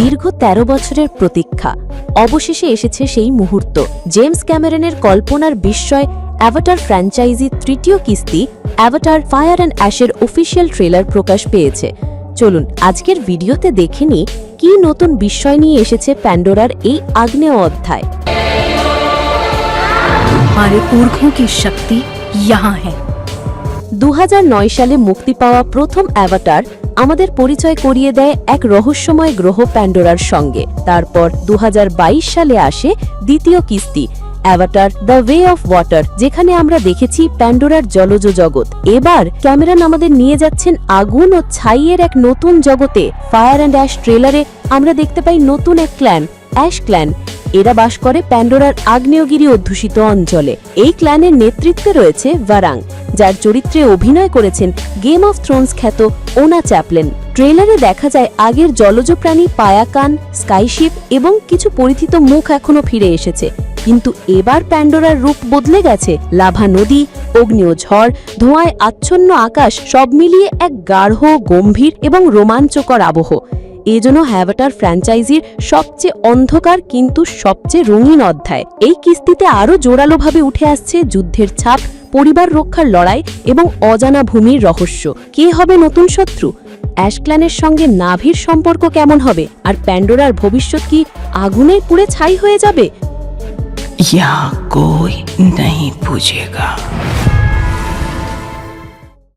দীর্ঘ ১৩ বছরের প্রতীক্ষা অবশেষে এসেছে সেই মুহূর্ত। জেমস ক্যামেরনের কল্পনার বিস্ময় অ্যাভাটার ফ্র্যাঞ্চাইজির তৃতীয় কিস্তি অ্যাভাটার ফায়ার অ্যান্ড অ্যাশের অফিসিয়াল ট্রেলার প্রকাশ পেয়েছে। চলুন আজকের ভিডিওতে দেখে নিই কি নতুন বিস্ময় নিয়ে এসেছে প্যান্ডোরার এই আগ্নেয় অধ্যায়। हमारे पुरखों की शक्ति यहाँ है। ২০০৯ সালে মুক্তি পাওয়া প্রথম অ্যাভাটার আমাদের পরিচয় করিয়ে দেয় এক রহস্যময় গ্রহ প্যান্ডোরার সঙ্গে। তারপর ২০২২ সালে আসে দ্বিতীয় কিস্তি Avatar the way of water, যেখানে আমরা দেখেছি প্যান্ডোরার জলজ জগৎ। এবার ক্যামেরন আমাদের নিয়ে যাচ্ছেন আগুন ও ছাইয়ের এক নতুন জগতে। ফায়ার অ্যান্ড অ্যাশ ট্রেলারে আমরা দেখতে পাই নতুন এক ক্ল্যান, অ্যাশ ক্ল্যান। এরা বাস করে প্যান্ডোরার আগ্নেয়গিরি অধ্যুষিত অঞ্চলে। এই ক্ল্যানের নেতৃত্বে রয়েছে ভারাং, যার চরিত্রে অভিনয় করেছেন গেম অফ থ্রোনস খ্যাত ওনা চ্যাপলেন। ট্রেলারে দেখা যায় আগের জলজ প্রাণী পায়াকান, স্কাইশিপ এবং কিছু পরিচিত মুখ এখনো ফিরে এসেছে। কিন্তু এবার প্যান্ডোরার রূপ বদলে গেছে। লাভা নদী, অগ্নিয় ঝড়, ধোঁয়ায় আচ্ছন্ন আকাশ সব মিলিয়ে এক গাঢ়, গম্ভীর এবং রোমাঞ্চকর আবহ। এজন্য অ্যাভাটার ফ্র্যাঞ্চাইজির সবচেয়ে অন্ধকার কিন্তু সবচেয়ে রঙিন অধ্যায়। এই কিস্তিতে আরও জোরালোভাবে উঠে আসছে যুদ্ধের ছাপ, পরিবার রক্ষার লড়াই এবং অজানা ভূমির রহস্য। কে হবে নতুন শত্রু? অ্যাশ ক্ল্যানের সঙ্গে নাভির সম্পর্ক কেমন হবে? আর প্যান্ডোরার ভবিষ্যৎ কি আগুনে পুড়ে ছাই হয়ে যাবে? यहाँ कोई नहीं पूछेगा।